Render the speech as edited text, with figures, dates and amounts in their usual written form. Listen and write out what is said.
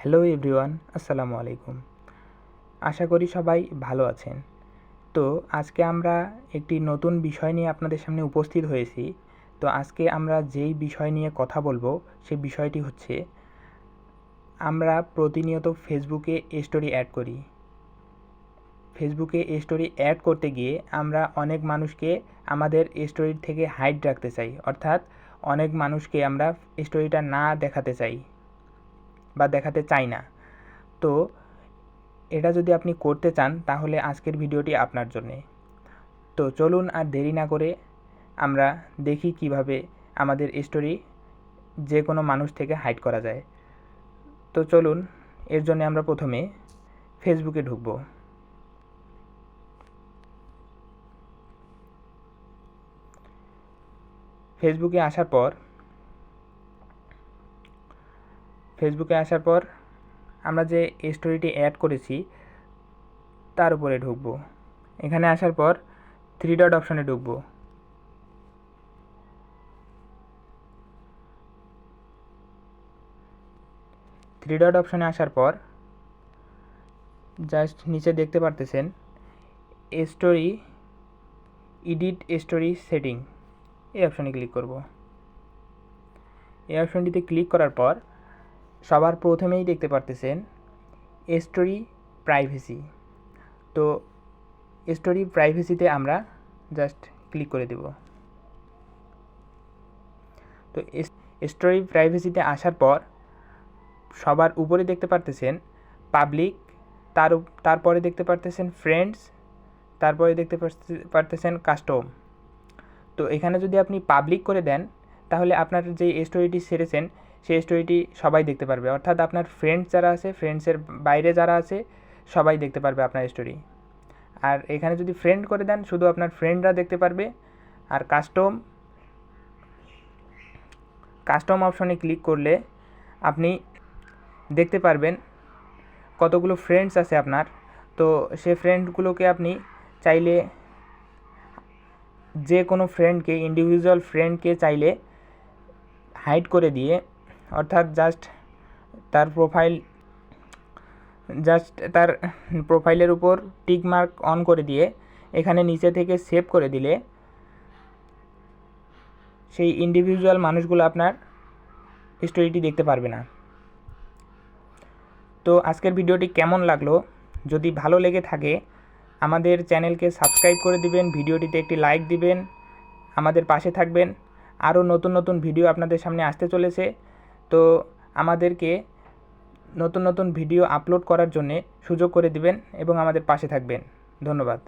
Hello everyone, আসসালামু আলাইকুম। আশা করি সবাই ভালো আছেন। তো আজকে আমরা একটি নতুন বিষয় নিয়ে আপনাদের সামনে উপস্থিত হয়েছি। তো আজকে আমরা যেই বিষয় নিয়ে কথা বলবো সেই বিষয়টি হচ্ছে, আমরা প্রতিনিয়ত ফেসবুকে স্টোরি অ্যাড করি। ফেসবুকে স্টোরি অ্যাড করতে গিয়ে আমরা অনেক মানুষকে আমাদের স্টোরির থেকে হাইড রাখতে চাই, অর্থাৎ অনেক মানুষকে আমরা স্টোরিটা না দেখাতে চাই বা দেখাতে চাই না। তো এটা যদি আপনি করতে চান তাহলে আজকের ভিডিওটি আপনার জন্যে। তো চলুন আর দেরি না করে আমরা দেখি কিভাবে আমাদের স্টোরি যে কোনো মানুষ থেকে হাইড করা যায়। তো চলুন, এর জন্য আমরা প্রথমে ফেসবুকে ঢুকব। ফেসবুকে আসার পর আমরা যে স্টোরিটি অ্যাড করেছি তার উপরে ঢুকব। এখানে আসার পর থ্রি ডট অপশনে ঢুকব। থ্রি ডট অপশনে আসার পর জাস্ট নিচে দেখতে পারতেছেন স্টোরি, এডিট স্টোরি সেটিং, এই অপশনে ক্লিক করব। এই অপশনটিতে ক্লিক করার পর সবার প্রথমেই দেখতে পারতেছেন স্টোরি প্রাইভেসি। তো স্টোরি প্রাইভেসিতে আমরা জাস্ট ক্লিক করে দেব। তো স্টোরি প্রাইভেসিতে আসার পর সবার উপরে দেখতে পারতেছেন পাবলিক, তারপরে দেখতে পারতেছেন ফ্রেন্ডস, তারপরে দেখতে পারতেছেন কাস্টম। তো এখানে যদি আপনি পাবলিক করে দেন তাহলে আপনার যে স্টোরিটি ছেড়েছেন সেই স্টোরিটি সবাই দেখতে পারবে, অর্থাৎ আপনার ফ্রেন্ডস যারা আছে, ফ্রেন্ডসের বাইরে যারা আছে সবাই দেখতে পারবে আপনার স্টোরি। আর এখানে যদি ফ্রেন্ড করে দেন শুধু আপনার ফ্রেন্ডরা দেখতে পারবে। আর কাস্টম অপশনে ক্লিক করলে আপনি দেখতে পারবেন কতগুলো ফ্রেন্ডস আছে আপনার। তো সে ফ্রেন্ডগুলোকে আপনি চাইলে যে কোনো ফ্রেন্ডকে, ইন্ডিভিজুয়াল ফ্রেন্ডকে চাইলে হাইড করে দিয়ে, অর্থাৎ জাস্ট তার প্রোফাইলের উপর টিক মার্ক অন করে দিয়ে এখানে নিচে থেকে সেভ করে দিলে সেই ইন্ডিভিজুয়াল মানুষগুলো আপনার স্টোরিটি দেখতে পারবে না। তো আজকের ভিডিওটি কেমন লাগলো? যদি ভালো লেগে থাকে আমাদের চ্যানেলকে সাবস্ক্রাইব করে দিবেন, ভিডিওটিতে একটি লাইক দিবেন, আমাদের পাশে থাকবেন। আরও নতুন নতুন ভিডিও আপনাদের সামনে আসতে চলেছে। তো আমাদেরকে নতুন নতুন ভিডিও আপলোড করার জন্যে সুযোগ করে দিবেন এবং আমাদের পাশে থাকবেন। ধন্যবাদ।